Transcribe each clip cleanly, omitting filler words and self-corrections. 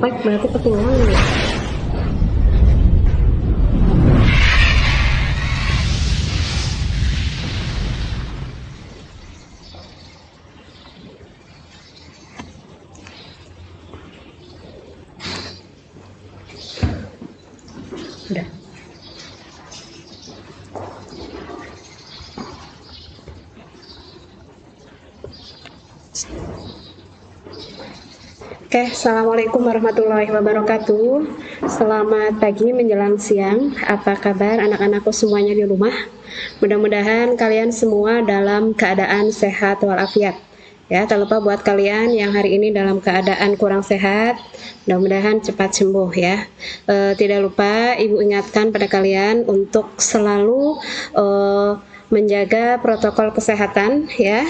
baik berarti ketinggalan ya. Udah. Oke, Assalamualaikum warahmatullahi wabarakatuh. Selamat pagi menjelang siang. Apa kabar anak-anakku semuanya di rumah? Mudah-mudahan kalian semua dalam keadaan sehat walafiat. Ya, tak lupa buat kalian yang hari ini dalam keadaan kurang sehat, mudah-mudahan cepat sembuh ya. Tidak lupa Ibu ingatkan pada kalian untuk selalu menjaga protokol kesehatan ya.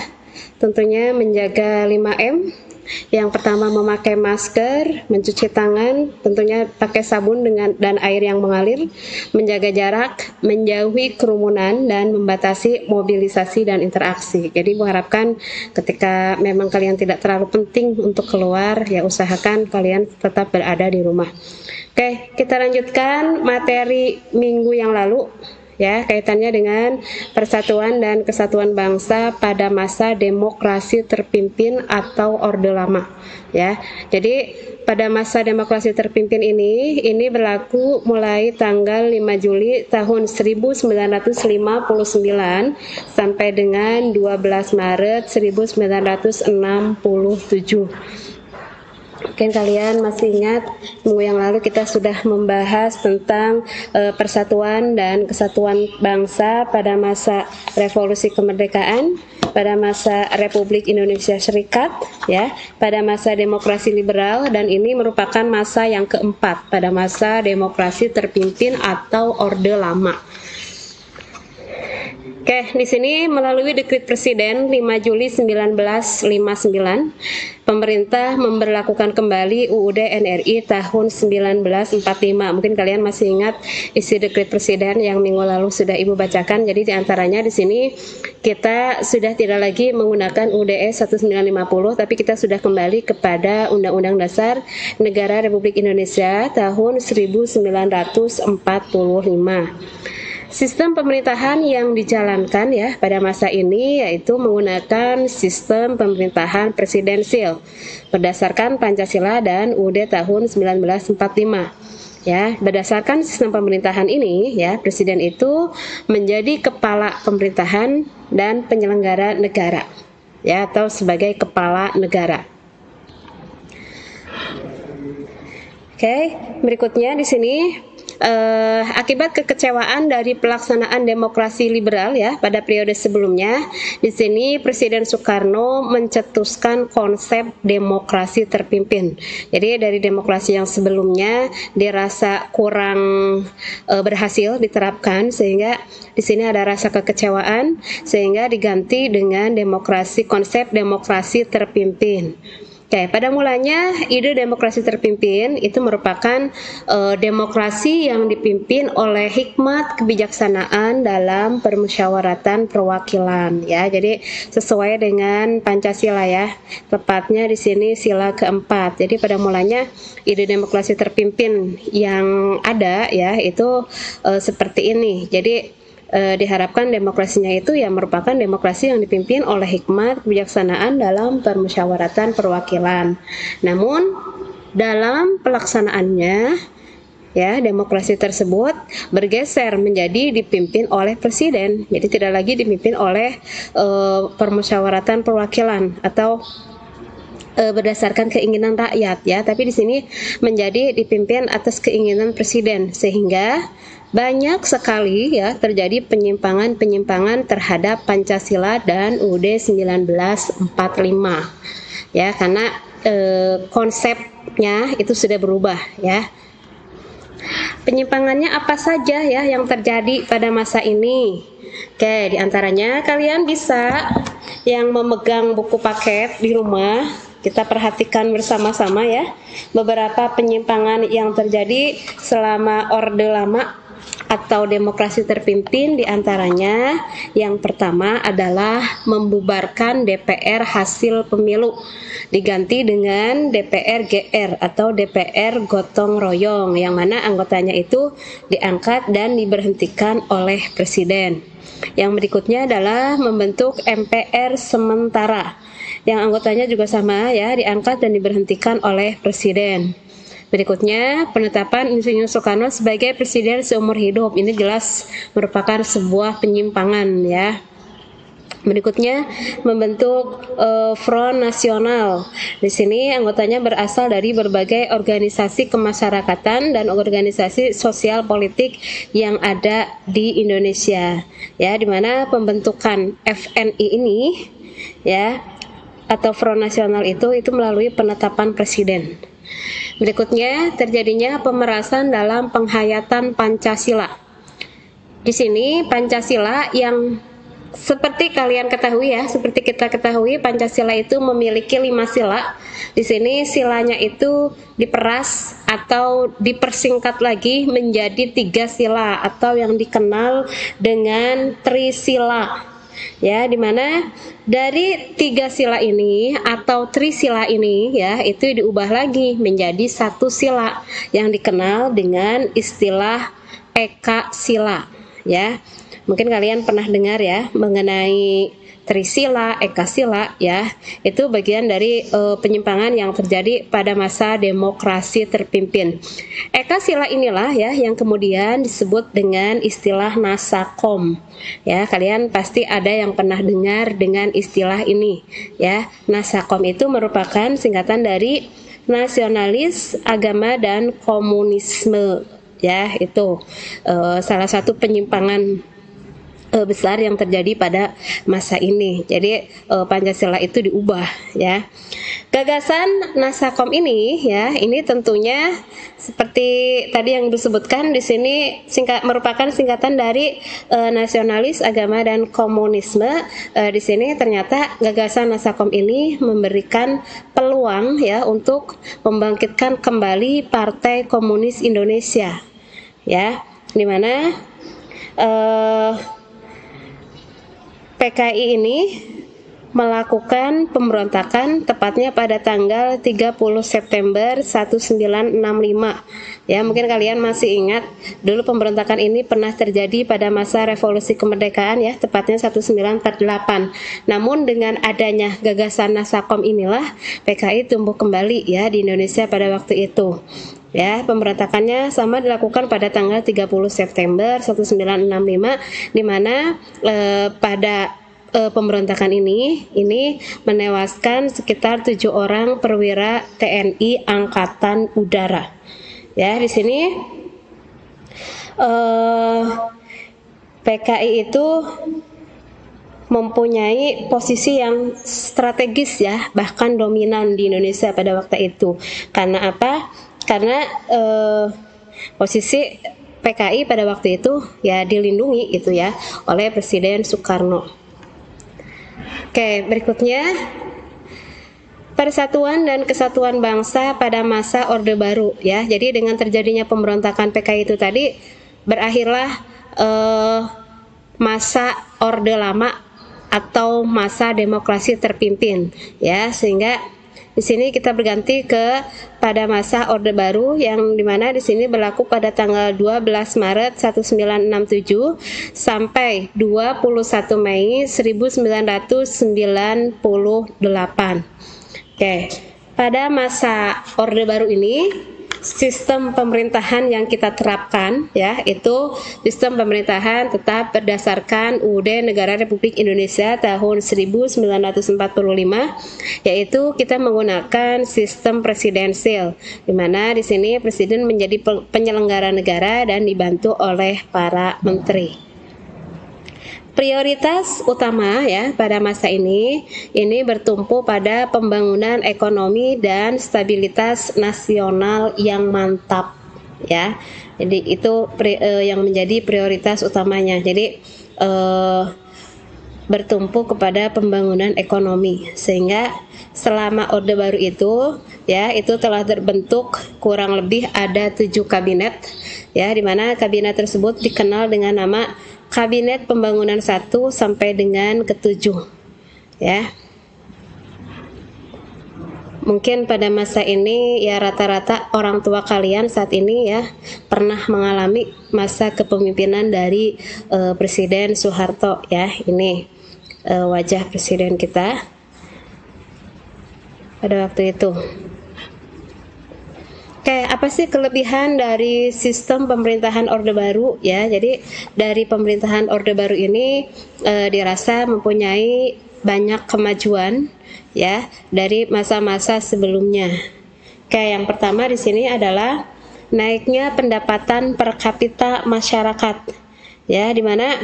Tentunya menjaga 5M. Yang pertama memakai masker, mencuci tangan, tentunya pakai sabun dan air yang mengalir, menjaga jarak, menjauhi kerumunan dan membatasi mobilisasi dan interaksi. Jadi mengharapkan ketika memang kalian tidak terlalu penting untuk keluar, ya usahakan kalian tetap berada di rumah. Oke, kita lanjutkan materi minggu yang lalu. Ya, kaitannya dengan persatuan dan kesatuan bangsa pada masa demokrasi terpimpin atau Orde Lama. Ya, jadi pada masa demokrasi terpimpin ini berlaku mulai tanggal 5 Juli tahun 1959 sampai dengan 12 Maret 1967. Mungkin kalian masih ingat minggu yang lalu kita sudah membahas tentang persatuan dan kesatuan bangsa pada masa revolusi kemerdekaan, pada masa Republik Indonesia Serikat, ya, pada masa demokrasi liberal, dan ini merupakan masa yang keempat pada masa demokrasi terpimpin atau Orde Lama. Oke, di sini melalui dekret Presiden 5 Juli 1959, pemerintah memberlakukan kembali UUD NRI tahun 1945. Mungkin kalian masih ingat isi dekret Presiden yang minggu lalu sudah Ibu bacakan. Jadi diantaranya di sini kita sudah tidak lagi menggunakan UUD 1950, tapi kita sudah kembali kepada Undang-Undang Dasar Negara Republik Indonesia tahun 1945. Sistem pemerintahan yang dijalankan ya pada masa ini yaitu menggunakan sistem pemerintahan presidensil berdasarkan Pancasila dan UUD tahun 1945. Ya, berdasarkan sistem pemerintahan ini ya, presiden itu menjadi kepala pemerintahan dan penyelenggara negara ya, atau sebagai kepala negara. Oke, berikutnya di sini akibat kekecewaan dari pelaksanaan demokrasi liberal ya pada periode sebelumnya, di sini Presiden Soekarno mencetuskan konsep demokrasi terpimpin. Jadi dari demokrasi yang sebelumnya dirasa kurang berhasil diterapkan, sehingga di sini ada rasa kekecewaan sehingga diganti dengan konsep demokrasi terpimpin. Oke, pada mulanya ide demokrasi terpimpin itu merupakan demokrasi yang dipimpin oleh hikmat kebijaksanaan dalam permusyawaratan perwakilan ya. Jadi sesuai dengan Pancasila ya. Tepatnya di sini sila keempat. Jadi pada mulanya ide demokrasi terpimpin yang ada ya itu seperti ini. Jadi diharapkan demokrasinya itu ya merupakan demokrasi yang dipimpin oleh hikmat kebijaksanaan dalam permusyawaratan perwakilan. Namun dalam pelaksanaannya ya demokrasi tersebut bergeser menjadi dipimpin oleh presiden. Jadi tidak lagi dipimpin oleh permusyawaratan perwakilan atau berdasarkan keinginan rakyat ya, tapi di sini menjadi dipimpin atas keinginan presiden, sehingga banyak sekali ya terjadi penyimpangan terhadap Pancasila dan UUD 1945 ya, karena konsepnya itu sudah berubah ya. Penyimpangannya apa saja ya yang terjadi pada masa ini? Oke, diantaranya kalian bisa yang memegang buku paket di rumah, kita perhatikan bersama-sama ya beberapa penyimpangan yang terjadi selama Orde Lama atau demokrasi terpimpin diantaranya yang pertama adalah membubarkan DPR hasil pemilu diganti dengan DPR GR atau DPR gotong royong yang mana anggotanya itu diangkat dan diberhentikan oleh presiden. Yang berikutnya adalah membentuk MPR sementara yang anggotanya juga sama ya, diangkat dan diberhentikan oleh presiden. Berikutnya, penetapan Insinyur Soekarno sebagai presiden seumur hidup. Ini jelas merupakan sebuah penyimpangan ya. Berikutnya, membentuk Front Nasional. Di sini anggotanya berasal dari berbagai organisasi kemasyarakatan dan organisasi sosial politik yang ada di Indonesia. Ya, di mana pembentukan FNI ini ya atau Front Nasional itu melalui penetapan presiden. Berikutnya, terjadinya pemerasan dalam penghayatan Pancasila. Di sini Pancasila yang seperti kalian ketahui ya, seperti kita ketahui Pancasila itu memiliki 5 sila. Di sini silanya itu diperas atau dipersingkat lagi menjadi 3 sila atau yang dikenal dengan Trisila. Ya, dimana dari 3 sila ini atau trisila ini ya itu diubah lagi menjadi 1 sila yang dikenal dengan istilah Eka Sila ya. Mungkin kalian pernah dengar ya mengenai Trisila, Eka Sila ya. Itu bagian dari penyimpangan yang terjadi pada masa demokrasi terpimpin. Eka Sila inilah ya yang kemudian disebut dengan istilah Nasakom. Ya, kalian pasti ada yang pernah dengar dengan istilah ini ya. Nasakom itu merupakan singkatan dari nasionalis, agama dan komunisme ya. Itu salah satu penyimpangan besar yang terjadi pada masa ini. Jadi Pancasila itu diubah ya. Gagasan Nasakom ini ya, ini tentunya seperti tadi yang disebutkan di sini merupakan singkatan dari nasionalis, agama dan komunisme. Di sini ternyata gagasan Nasakom ini memberikan peluang ya untuk membangkitkan kembali Partai Komunis Indonesia. Ya, di mana PKI ini melakukan pemberontakan tepatnya pada tanggal 30 September 1965. Ya, mungkin kalian masih ingat dulu pemberontakan ini pernah terjadi pada masa revolusi kemerdekaan ya, tepatnya 1948. Namun dengan adanya gagasan Nasakom inilah PKI tumbuh kembali ya di Indonesia pada waktu itu. Ya, pemberontakannya sama dilakukan pada tanggal 30 September 1965 di mana pada pemberontakan ini menewaskan sekitar 7 orang perwira TNI Angkatan Udara. Ya, di sini PKI itu mempunyai posisi yang strategis ya, bahkan dominan di Indonesia pada waktu itu. Karena apa? Karena posisi PKI pada waktu itu ya dilindungi gitu ya oleh Presiden Soekarno. Oke, berikutnya persatuan dan kesatuan bangsa pada masa Orde Baru ya. Jadi dengan terjadinya pemberontakan PKI itu tadi berakhirlah masa Orde Lama atau masa demokrasi terpimpin ya, sehingga di sini kita berganti pada masa Orde Baru yang dimana di sini berlaku pada tanggal 12 Maret 1967 sampai 21 Mei 1998. Oke, pada masa Orde Baru ini sistem pemerintahan yang kita terapkan ya itu sistem pemerintahan tetap berdasarkan UUD Negara Republik Indonesia tahun 1945, yaitu kita menggunakan sistem presidensil di mana di sini presiden menjadi penyelenggara negara dan dibantu oleh para menteri. Prioritas utama ya pada masa ini bertumpu pada pembangunan ekonomi dan stabilitas nasional yang mantap ya. Jadi itu yang menjadi prioritas utamanya. Jadi bertumpu kepada pembangunan ekonomi, sehingga selama Orde Baru itu ya itu telah terbentuk kurang lebih ada 7 kabinet ya, di mana kabinet tersebut dikenal dengan nama Kabinet Pembangunan 1 sampai dengan ke-7 ya. Mungkin pada masa ini ya rata-rata orang tua kalian saat ini ya pernah mengalami masa kepemimpinan dari Presiden Soeharto ya. Ini wajah presiden kita pada waktu itu. Oke, apa sih kelebihan dari sistem pemerintahan Orde Baru ya? Jadi dari pemerintahan Orde Baru ini dirasa mempunyai banyak kemajuan ya dari masa-masa sebelumnya. Oke, yang pertama di sini adalah naiknya pendapatan per kapita masyarakat ya, di mana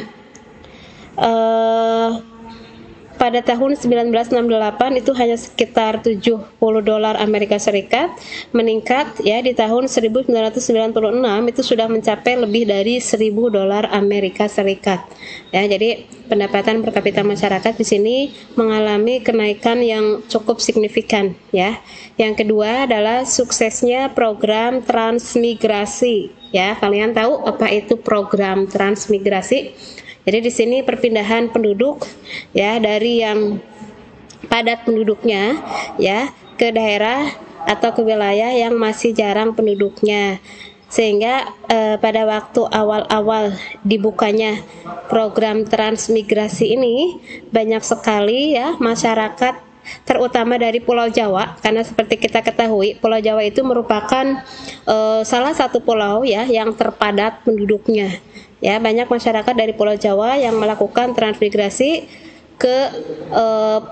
pada tahun 1968 itu hanya sekitar 70 dolar Amerika Serikat, meningkat ya di tahun 1996 itu sudah mencapai lebih dari 1000 dolar Amerika Serikat. Ya, jadi pendapatan per kapita masyarakat di sini mengalami kenaikan yang cukup signifikan ya. Yang kedua adalah suksesnya program transmigrasi ya. Kalian tahu apa itu program transmigrasi? Jadi di sini perpindahan penduduk ya dari yang padat penduduknya ya ke daerah atau ke wilayah yang masih jarang penduduknya, sehingga pada waktu awal-awal dibukanya program transmigrasi ini banyak sekali ya masyarakat terutama dari Pulau Jawa, karena seperti kita ketahui Pulau Jawa itu merupakan salah satu pulau ya yang terpadat penduduknya. Ya, banyak masyarakat dari Pulau Jawa yang melakukan transmigrasi ke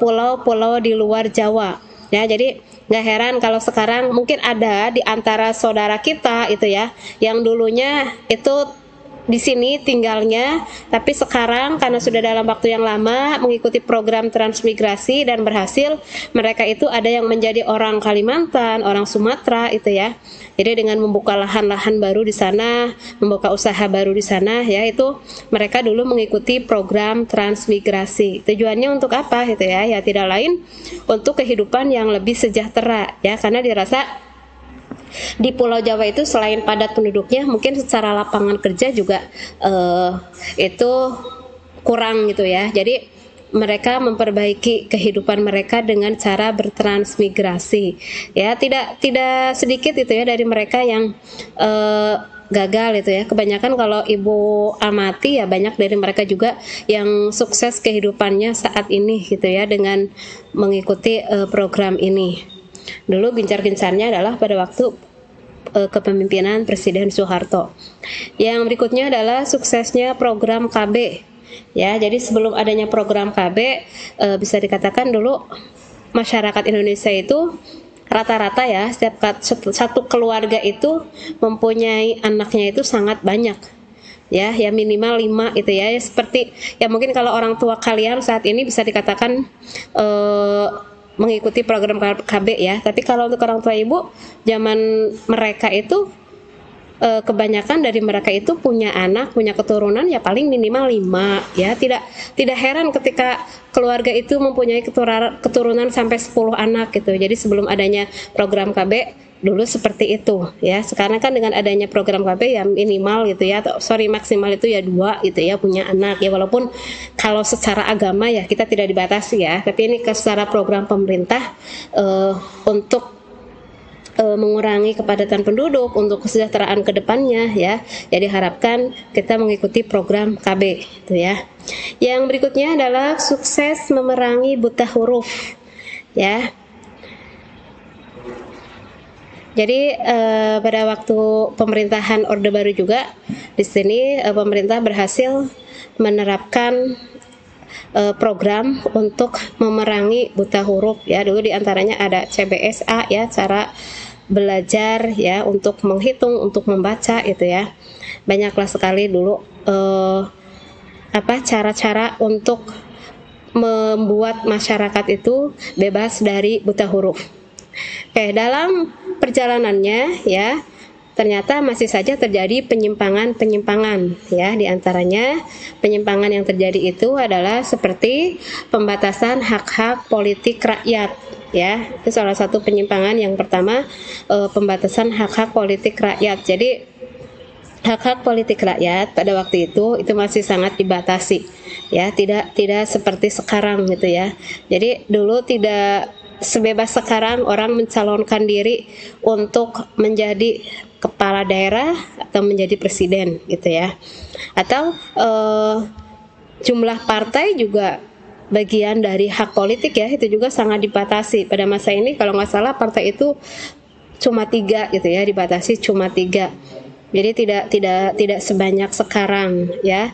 pulau-pulau di luar Jawa. Ya, jadi nggak heran kalau sekarang mungkin ada di antara saudara kita itu ya, yang dulunya itu di sini tinggalnya, tapi sekarang karena sudah dalam waktu yang lama mengikuti program transmigrasi dan berhasil, mereka itu ada yang menjadi orang Kalimantan, orang Sumatera itu ya. Jadi dengan membuka lahan-lahan baru di sana, membuka usaha baru di sana ya, itu mereka dulu mengikuti program transmigrasi. Tujuannya untuk apa gitu ya? Ya tidak lain untuk kehidupan yang lebih sejahtera ya, karena dirasa di Pulau Jawa itu selain padat penduduknya, mungkin secara lapangan kerja juga itu kurang gitu ya. Jadi mereka memperbaiki kehidupan mereka dengan cara bertransmigrasi. Ya, tidak sedikit itu ya dari mereka yang gagal itu ya. Kebanyakan kalau Ibu amati ya banyak dari mereka juga yang sukses kehidupannya saat ini gitu ya dengan mengikuti program ini. Dulu gencar-gencarnya adalah pada waktu kepemimpinan Presiden Soeharto. Yang berikutnya adalah suksesnya program KB. Ya, jadi sebelum adanya program KB bisa dikatakan dulu masyarakat Indonesia itu rata-rata ya setiap satu keluarga itu mempunyai anaknya itu sangat banyak. Ya minimal 5 itu ya. Seperti ya mungkin kalau orang tua kalian saat ini bisa dikatakan mengikuti program KB ya, tapi kalau untuk orang tua ibu zaman mereka itu kebanyakan dari mereka itu punya anak, punya keturunan ya paling minimal 5 ya. Tidak heran ketika keluarga itu mempunyai keturunan sampai 10 anak gitu. Jadi sebelum adanya program KB dulu seperti itu ya. Sekarang kan dengan adanya program KB ya minimal gitu ya, maksimal itu ya 2 gitu ya punya anak ya, walaupun kalau secara agama ya kita tidak dibatasi ya, tapi ini secara program pemerintah untuk mengurangi kepadatan penduduk untuk kesejahteraan kedepannya ya. Jadi diharapkan kita mengikuti program KB itu ya. Yang berikutnya adalah sukses memerangi buta huruf ya. Jadi pada waktu pemerintahan Orde Baru juga di sini pemerintah berhasil menerapkan program untuk memerangi buta huruf ya. Dulu diantaranya ada CBSA ya, cara belajar ya untuk menghitung, untuk membaca itu ya. Banyaklah sekali dulu cara-cara untuk membuat masyarakat itu bebas dari buta huruf. Oke, dalam perjalanannya ya ternyata masih saja terjadi penyimpangan-penyimpangan ya. Di antaranya penyimpangan yang terjadi itu adalah seperti pembatasan hak-hak politik rakyat ya. Itu salah satu penyimpangan yang pertama, pembatasan hak-hak politik rakyat. Jadi hak-hak politik rakyat pada waktu itu masih sangat dibatasi ya, tidak seperti sekarang gitu ya. Jadi dulu tidak sebebas sekarang orang mencalonkan diri untuk menjadi kepala daerah atau menjadi presiden gitu ya. Atau jumlah partai juga bagian dari hak politik ya, itu juga sangat dibatasi. Pada masa ini kalau nggak salah partai itu cuma 3 gitu ya, dibatasi cuma 3. Jadi tidak sebanyak sekarang ya.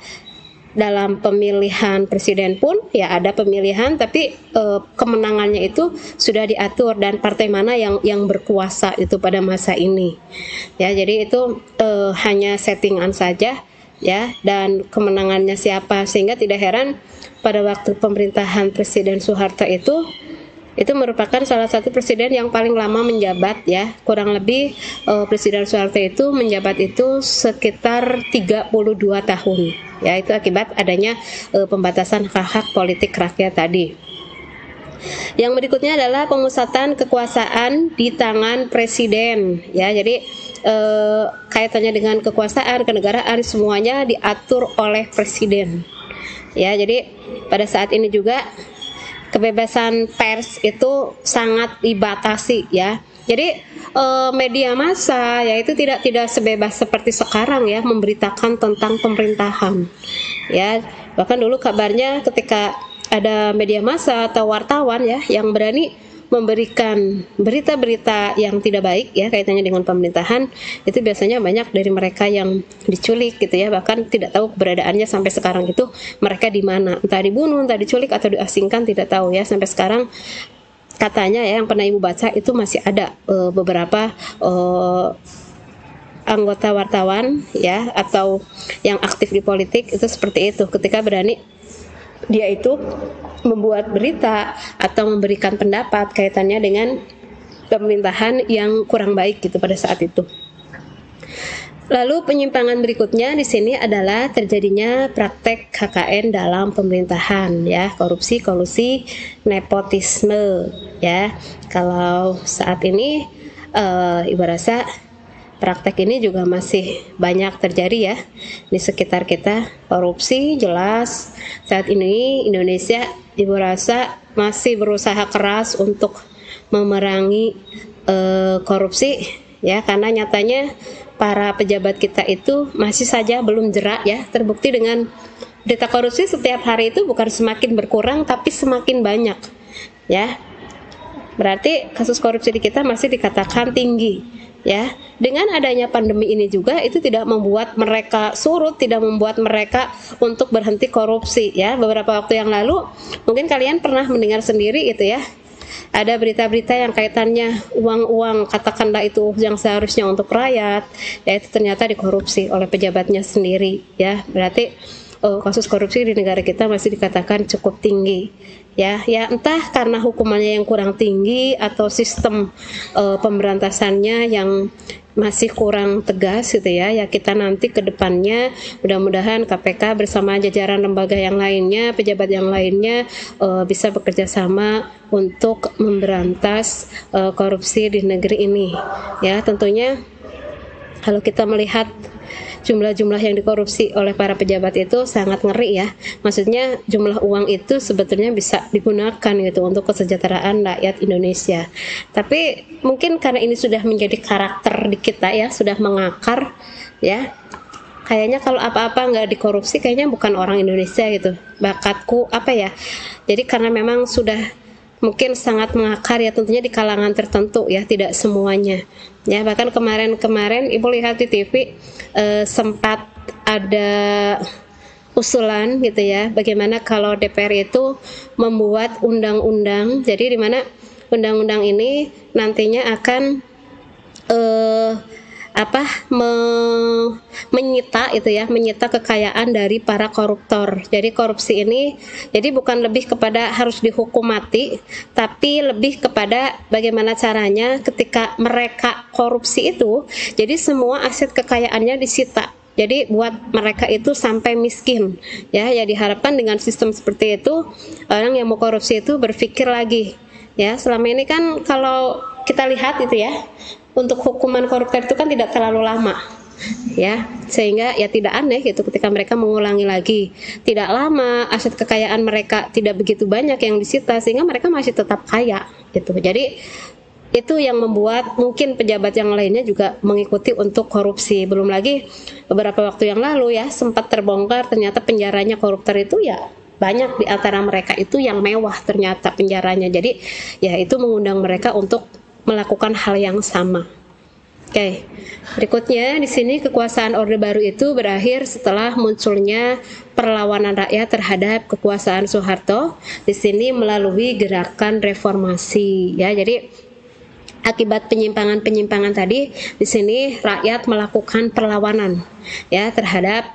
Dalam pemilihan presiden pun ya ada pemilihan, tapi kemenangannya itu sudah diatur dan partai mana yang berkuasa itu pada masa ini ya. Jadi itu hanya settingan saja ya, dan kemenangannya siapa, sehingga tidak heran pada waktu pemerintahan Presiden Soeharto itu merupakan salah satu presiden yang paling lama menjabat ya. Kurang lebih Presiden Soeharto itu menjabat itu sekitar 32 tahun ya. Itu akibat adanya pembatasan hak-hak politik rakyat tadi. Yang berikutnya adalah pemusatan kekuasaan di tangan presiden ya. Jadi kaitannya dengan kekuasaan kenegaraan semuanya diatur oleh presiden ya. Jadi pada saat ini juga kebebasan pers itu sangat dibatasi ya. Jadi media massa ya itu tidak sebebas seperti sekarang ya, memberitakan tentang pemerintahan ya. Bahkan dulu kabarnya ketika ada media massa atau wartawan ya yang berani memberikan berita-berita yang tidak baik ya kaitannya dengan pemerintahan, itu biasanya banyak dari mereka yang diculik gitu ya, bahkan tidak tahu keberadaannya sampai sekarang itu mereka di mana, entah dibunuh, entah diculik atau diasingkan, tidak tahu ya sampai sekarang. Katanya ya yang pernah ibu baca itu masih ada beberapa anggota wartawan ya atau yang aktif di politik itu seperti itu, ketika berani dia itu membuat berita atau memberikan pendapat kaitannya dengan pemerintahan yang kurang baik gitu pada saat itu. Lalu penyimpangan berikutnya di sini adalah terjadinya praktek KKN dalam pemerintahan ya, korupsi, kolusi, nepotisme ya. Kalau saat ini ibu rasa praktek ini juga masih banyak terjadi ya di sekitar kita. Korupsi jelas saat ini Indonesia ibu rasa masih berusaha keras untuk memerangi korupsi ya, karena nyatanya para pejabat kita itu masih saja belum jerak ya. Terbukti dengan berita korupsi setiap hari itu bukan semakin berkurang tapi semakin banyak ya. Berarti kasus korupsi di kita masih dikatakan tinggi ya. Dengan adanya pandemi ini juga itu tidak membuat mereka surut, tidak membuat mereka untuk berhenti korupsi ya. Beberapa waktu yang lalu mungkin kalian pernah mendengar sendiri gitu ya, ada berita-berita yang kaitannya uang-uang, katakanlah itu yang seharusnya untuk rakyat ya, itu ternyata dikorupsi oleh pejabatnya sendiri ya. Berarti kasus korupsi di negara kita masih dikatakan cukup tinggi ya. Ya entah karena hukumannya yang kurang tinggi atau sistem pemberantasannya yang masih kurang tegas gitu ya. Ya kita nanti ke depannya mudah-mudahan KPK bersama jajaran lembaga yang lainnya, pejabat yang lainnya bisa bekerja sama untuk memberantas korupsi di negeri ini ya. Tentunya kalau kita melihat jumlah-jumlah yang dikorupsi oleh para pejabat itu sangat ngeri ya. Maksudnya jumlah uang itu sebetulnya bisa digunakan gitu untuk kesejahteraan rakyat Indonesia. Tapi mungkin karena ini sudah menjadi karakter di kita ya, sudah mengakar ya. Kayaknya kalau apa-apa nggak dikorupsi kayaknya bukan orang Indonesia gitu. Bakatku apa ya. Jadi karena memang sudah mungkin sangat mengakar ya, tentunya di kalangan tertentu ya, tidak semuanya ya. Bahkan kemarin ibu lihat di TV sempat ada usulan gitu ya, bagaimana kalau DPR itu membuat undang-undang, jadi di mana undang-undang ini nantinya akan menyita itu ya, menyita kekayaan dari para koruptor. Jadi korupsi ini jadi bukan lebih kepada harus dihukum mati, tapi lebih kepada bagaimana caranya ketika mereka korupsi itu, jadi semua aset kekayaannya disita. Jadi buat mereka itu sampai miskin, ya. Ya diharapkan dengan sistem seperti itu orang yang mau korupsi itu berpikir lagi, ya. Selama ini kan kalau kita lihat itu ya, untuk hukuman koruptor itu kan tidak terlalu lama, ya, sehingga ya tidak aneh gitu ketika mereka mengulangi lagi. Tidak lama, aset kekayaan mereka tidak begitu banyak yang disita sehingga mereka masih tetap kaya gitu. Jadi itu yang membuat mungkin pejabat yang lainnya juga mengikuti untuk korupsi. Belum lagi beberapa waktu yang lalu ya sempat terbongkar ternyata penjaranya koruptor itu ya banyak di antara mereka itu yang mewah ternyata penjaranya. Jadi ya itu mengundang mereka untuk melakukan hal yang sama. Oke, berikutnya di sini kekuasaan Orde Baru itu berakhir setelah munculnya perlawanan rakyat terhadap kekuasaan Soeharto. Di sini melalui gerakan reformasi, ya. Jadi akibat penyimpangan-penyimpangan tadi, di sini rakyat melakukan perlawanan ya terhadap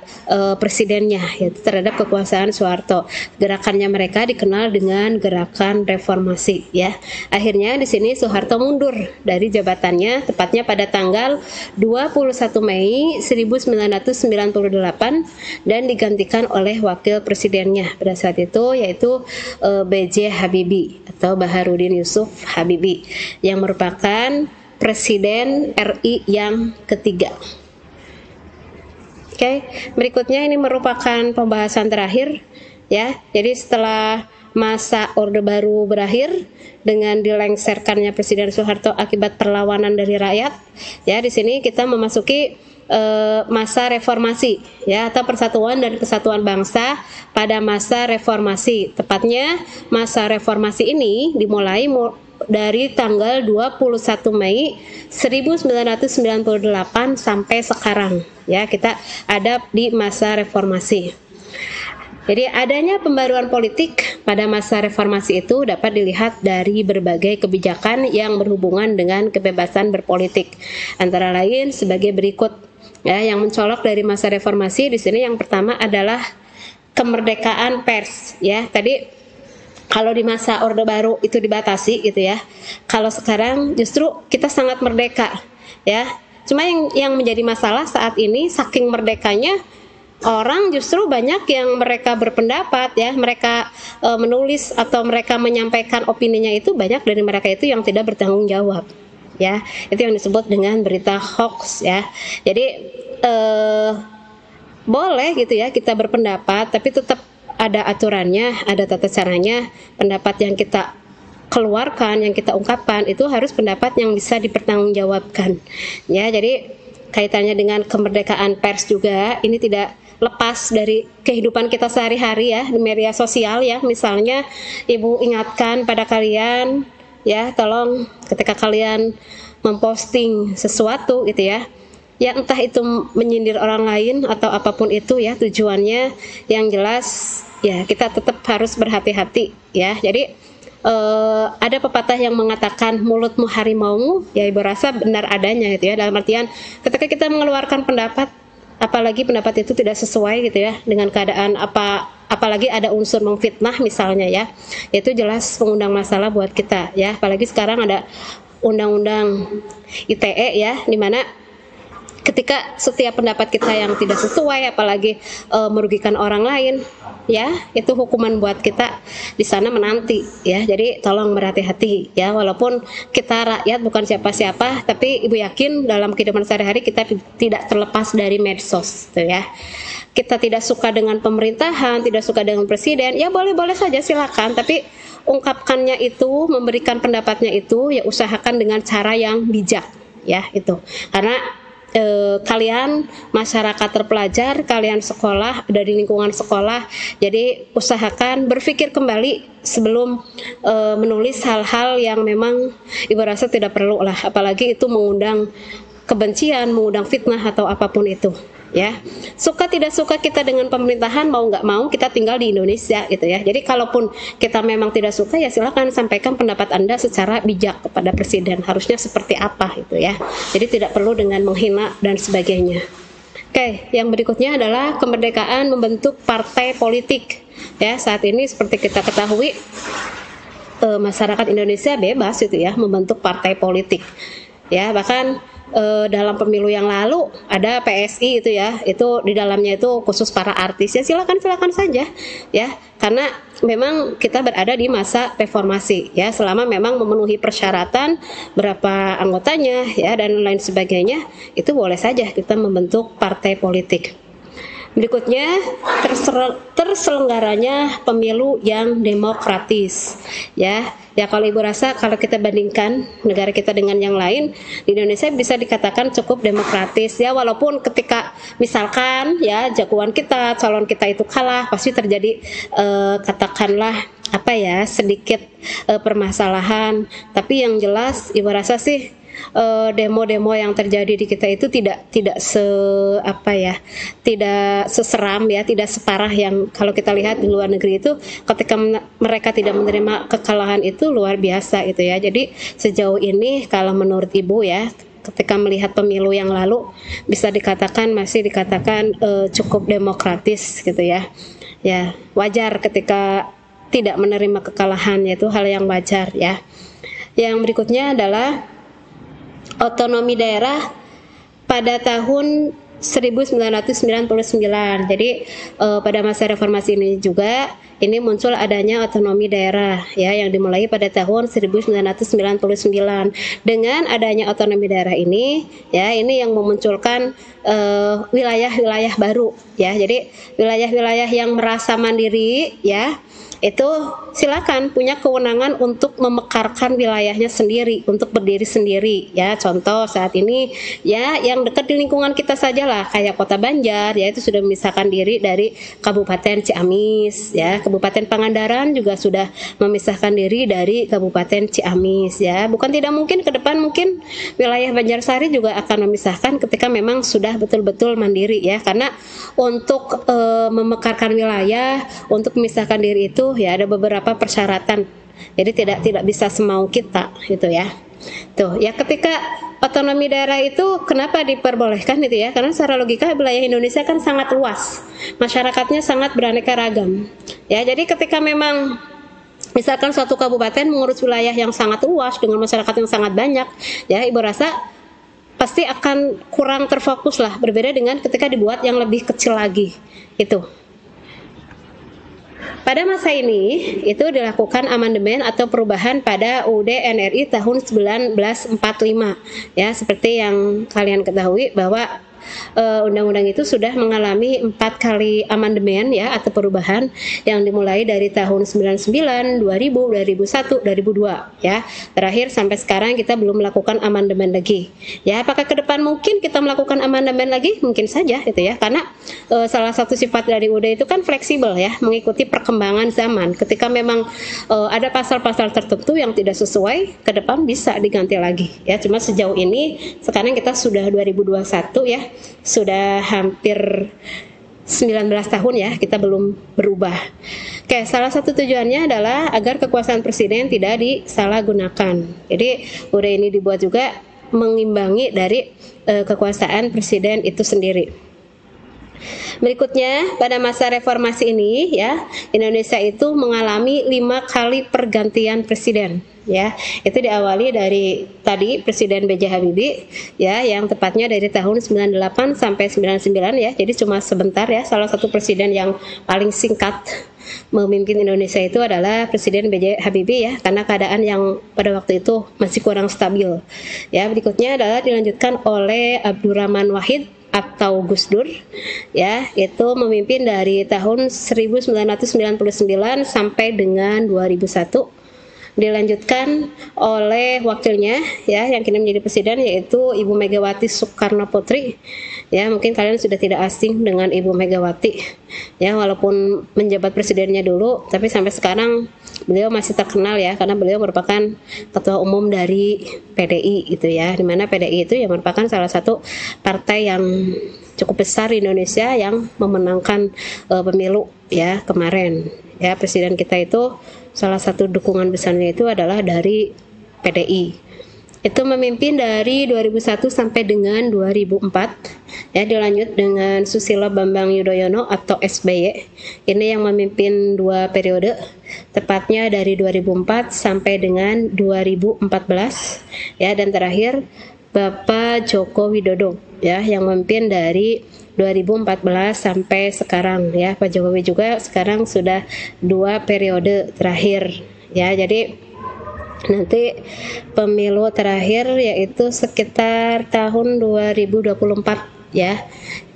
presidennya, yaitu terhadap kekuasaan Soeharto. Gerakannya mereka dikenal dengan gerakan reformasi ya. Akhirnya di sini Soeharto mundur dari jabatannya tepatnya pada tanggal 21 Mei 1998 dan digantikan oleh wakil presidennya pada saat itu yaitu B.J. Habibie atau Baharudin Yusuf Habibie yang merupakan Presiden RI yang ketiga. Oke, berikutnya ini merupakan pembahasan terakhir ya. Jadi setelah masa Orde Baru berakhir dengan dilengserkannya Presiden Soeharto akibat perlawanan dari rakyat, ya di sini kita memasuki masa reformasi ya atau persatuan dan kesatuan bangsa pada masa reformasi. Tepatnya masa reformasi ini dimulai dari tanggal 21 Mei 1998 sampai sekarang ya, kita ada di masa reformasi. Jadi adanya pembaruan politik pada masa reformasi itu dapat dilihat dari berbagai kebijakan yang berhubungan dengan kebebasan berpolitik. Antara lain sebagai berikut ya, yang mencolok dari masa reformasi di sini yang pertama adalah kemerdekaan pers ya. Tadi kalau di masa Orde Baru itu dibatasi gitu ya. Kalau sekarang justru kita sangat merdeka ya. Cuma yang menjadi masalah saat ini saking merdekanya orang justru banyak yang mereka berpendapat ya, mereka menulis atau mereka menyampaikan opininya itu banyak dari mereka itu yang tidak bertanggung jawab ya. Itu yang disebut dengan berita hoax ya. Jadi boleh gitu ya kita berpendapat tapi tetap ada aturannya, ada tata caranya. Pendapat yang kita keluarkan, yang kita ungkapkan itu harus pendapat yang bisa dipertanggungjawabkan. Ya, jadi kaitannya dengan kemerdekaan pers juga ini tidak lepas dari kehidupan kita sehari-hari ya di media sosial ya. Misalnya Ibu ingatkan pada kalian ya, tolong ketika kalian memposting sesuatu gitu ya, ya entah itu menyindir orang lain atau apapun itu ya tujuannya, yang jelas ya kita tetap harus berhati-hati ya. Jadi ada pepatah yang mengatakan mulutmu harimaumu, ya Ibu rasa benar adanya gitu ya, dalam artian ketika kita mengeluarkan pendapat apalagi pendapat itu tidak sesuai gitu ya dengan keadaan apalagi ada unsur memfitnah misalnya ya, itu jelas mengundang masalah buat kita ya. Apalagi sekarang ada undang-undang ITE ya, dimana ketika setiap pendapat kita yang tidak sesuai apalagi merugikan orang lain ya, itu hukuman buat kita di sana menanti ya. Jadi tolong berhati-hati ya, walaupun kita rakyat bukan siapa-siapa, tapi Ibu yakin dalam kehidupan sehari-hari kita tidak terlepas dari medsos gitu ya. Kita tidak suka dengan pemerintahan, tidak suka dengan presiden, ya boleh-boleh saja silakan, tapi ungkapkannya itu, memberikan pendapatnya itu ya usahakan dengan cara yang bijak ya itu. Karena kalian masyarakat terpelajar, kalian sekolah, dari lingkungan sekolah, jadi usahakan berpikir kembali sebelum menulis hal-hal yang memang Ibu rasa tidak perlu lah, apalagi itu mengundang kebencian, mengundang fitnah atau apapun itu ya. Suka tidak suka kita dengan pemerintahan, mau nggak mau kita tinggal di Indonesia gitu ya. Jadi kalaupun kita memang tidak suka ya silakan sampaikan pendapat Anda secara bijak kepada presiden, harusnya seperti apa gitu ya. Jadi tidak perlu dengan menghina dan sebagainya. Oke, yang berikutnya adalah kemerdekaan membentuk partai politik. Ya, saat ini seperti kita ketahui masyarakat Indonesia bebas itu ya membentuk partai politik. Ya, bahkan dalam pemilu yang lalu ada PSI itu ya, itu di dalamnya itu khusus para artis. Ya silakan saja ya, karena memang kita berada di masa reformasi ya, selama memang memenuhi persyaratan berapa anggotanya ya dan lain sebagainya, itu boleh saja kita membentuk partai politik. Berikutnya, terselenggaranya pemilu yang demokratis. Ya, kalau Ibu rasa kalau kita bandingkan negara kita dengan yang lain, di Indonesia bisa dikatakan cukup demokratis. Ya, walaupun ketika misalkan ya jagoan kita, calon kita itu kalah, pasti terjadi katakanlah sedikit permasalahan. Tapi yang jelas Ibu rasa sih demo-demo yang terjadi di kita itu tidak seseram ya, tidak separah yang kalau kita lihat di luar negeri itu ketika mereka tidak menerima kekalahan itu luar biasa itu ya. Jadi sejauh ini kalau menurut Ibu ya, ketika melihat pemilu yang lalu masih dikatakan cukup demokratis gitu ya. Ya, wajar ketika tidak menerima kekalahan, yaitu hal yang wajar ya. Yang berikutnya adalah otonomi daerah pada tahun 1999. Jadi pada masa reformasi ini juga ini muncul adanya otonomi daerah ya yang dimulai pada tahun 1999. Dengan adanya otonomi daerah ini ya, ini yang memunculkan wilayah-wilayah baru ya. Jadi wilayah-wilayah yang merasa mandiri ya, itu silakan punya kewenangan untuk memekarkan wilayahnya sendiri, untuk berdiri sendiri ya. Contoh saat ini ya yang dekat di lingkungan kita sajalah, kayak Kota Banjar ya, itu sudah memisahkan diri dari Kabupaten Ciamis ya. Kabupaten Pangandaran juga sudah memisahkan diri dari Kabupaten Ciamis ya. Bukan tidak mungkin ke depan mungkin wilayah Banjarsari juga akan memisahkan ketika memang sudah betul-betul mandiri ya, karena untuk memekarkan wilayah, untuk memisahkan diri itu ya ada beberapa persyaratan. Jadi tidak bisa semau kita gitu ya. Tuh, ya ketika otonomi daerah itu kenapa diperbolehkan itu ya? Karena secara logika wilayah Indonesia kan sangat luas. Masyarakatnya sangat beraneka ragam. Ya, jadi ketika memang misalkan suatu kabupaten mengurus wilayah yang sangat luas dengan masyarakat yang sangat banyak, ya Ibu rasa pasti akan kurang terfokus lah, berbeda dengan ketika dibuat yang lebih kecil lagi itu. Pada masa ini itu dilakukan amandemen atau perubahan pada UUD NRI tahun 1945 ya, seperti yang kalian ketahui bahwa undang-undang itu sudah mengalami 4 kali amandemen ya atau perubahan yang dimulai dari tahun 99, 2000, 2001, 2002 ya. Terakhir sampai sekarang kita belum melakukan amandemen lagi. Ya, apakah ke depan mungkin kita melakukan amandemen lagi? Mungkin saja gitu ya. Karena salah satu sifat dari UUD itu kan fleksibel ya, mengikuti perkembangan zaman. Ketika memang ada pasal-pasal tertentu yang tidak sesuai, ke depan bisa diganti lagi ya. Cuma sejauh ini sekarang kita sudah 2021 ya. Sudah hampir 19 tahun ya, kita belum berubah. Oke, salah satu tujuannya adalah agar kekuasaan presiden tidak disalahgunakan. Jadi UUD ini dibuat juga mengimbangi dari kekuasaan presiden itu sendiri. Berikutnya, pada masa reformasi ini ya, Indonesia itu mengalami 5 kali pergantian presiden ya. Itu diawali dari tadi Presiden B.J. Habibie ya, yang tepatnya dari tahun 98 sampai 99 ya. Jadi cuma sebentar ya. Salah satu presiden yang paling singkat memimpin Indonesia itu adalah Presiden B.J. Habibie ya, karena keadaan yang pada waktu itu masih kurang stabil. Ya, berikutnya adalah dilanjutkan oleh Abdurrahman Wahid atau Gus Dur ya, itu memimpin dari tahun 1999 sampai dengan 2001. Dilanjutkan oleh wakilnya ya yang kini menjadi presiden, yaitu Ibu Megawati Soekarno Putri. Ya, mungkin kalian sudah tidak asing dengan Ibu Megawati ya, walaupun menjabat presidennya dulu, tapi sampai sekarang beliau masih terkenal ya, karena beliau merupakan ketua umum dari PDI gitu ya, dimana PDI itu yang merupakan salah satu partai yang cukup besar di Indonesia yang memenangkan pemilu ya kemarin ya. Presiden kita itu salah satu dukungan besarnya itu adalah dari PDI. Itu memimpin dari 2001 sampai dengan 2004 Ya, dilanjut dengan Susilo Bambang Yudhoyono atau SBY. Ini yang memimpin 2 periode, tepatnya dari 2004 sampai dengan 2014. Ya, dan terakhir Bapak Joko Widodo ya yang memimpin dari 2014 sampai sekarang ya. Pak Jokowi juga sekarang sudah 2 periode terakhir ya. Jadi nanti pemilu terakhir yaitu sekitar tahun 2024 ya.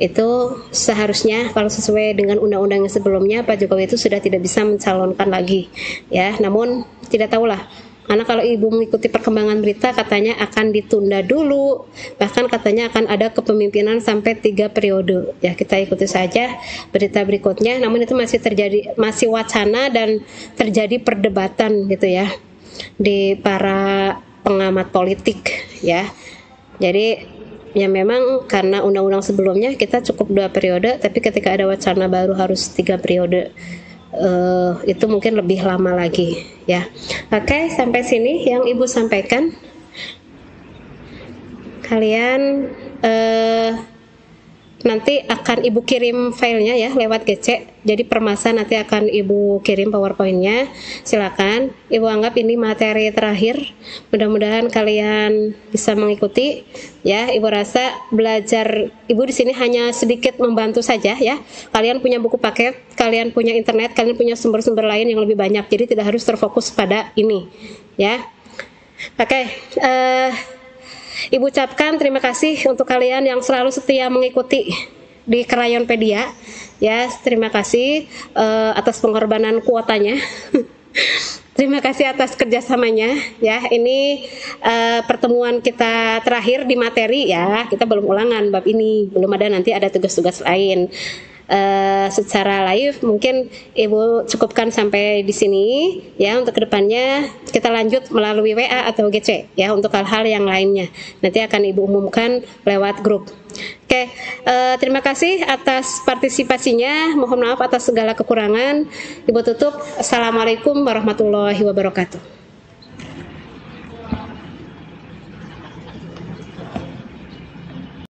Itu seharusnya kalau sesuai dengan undang-undang yang sebelumnya Pak Jokowi itu sudah tidak bisa mencalonkan lagi ya. Namun tidak tahulah, karena kalau ibu mengikuti perkembangan berita katanya akan ditunda dulu, bahkan katanya akan ada kepemimpinan sampai 3 periode. Ya, kita ikuti saja berita berikutnya. Namun itu masih wacana dan terjadi perdebatan gitu ya di para pengamat politik ya. Jadi ya memang karena undang-undang sebelumnya kita cukup 2 periode, tapi ketika ada wacana baru harus 3 periode. Itu mungkin lebih lama lagi ya. Oke, sampai sini yang ibu sampaikan. Kalian nanti akan ibu kirim filenya ya lewat GC. Jadi permasa nanti akan ibu kirim PowerPoint-nya. Silakan ibu anggap ini materi terakhir. Mudah-mudahan kalian bisa mengikuti ya. Ibu rasa belajar ibu di sini hanya sedikit membantu saja ya. Kalian punya buku paket, kalian punya internet, kalian punya sumber-sumber lain yang lebih banyak. Jadi tidak harus terfokus pada ini ya. Oke, Ibu ucapkan terima kasih untuk kalian yang selalu setia mengikuti di Krayonpedia ya. Terima kasih atas pengorbanan kuotanya. Terima kasih atas kerjasamanya ya. Ini pertemuan kita terakhir di materi ya. Kita belum ulangan bab ini, belum ada, nanti ada tugas-tugas lain. Secara live mungkin ibu cukupkan sampai di sini ya. Untuk kedepannya kita lanjut melalui WA atau GC ya untuk hal-hal yang lainnya, nanti akan ibu umumkan lewat grup. Oke, terima kasih atas partisipasinya. Mohon maaf atas segala kekurangan. Ibu tutup. Assalamualaikum warahmatullahi wabarakatuh.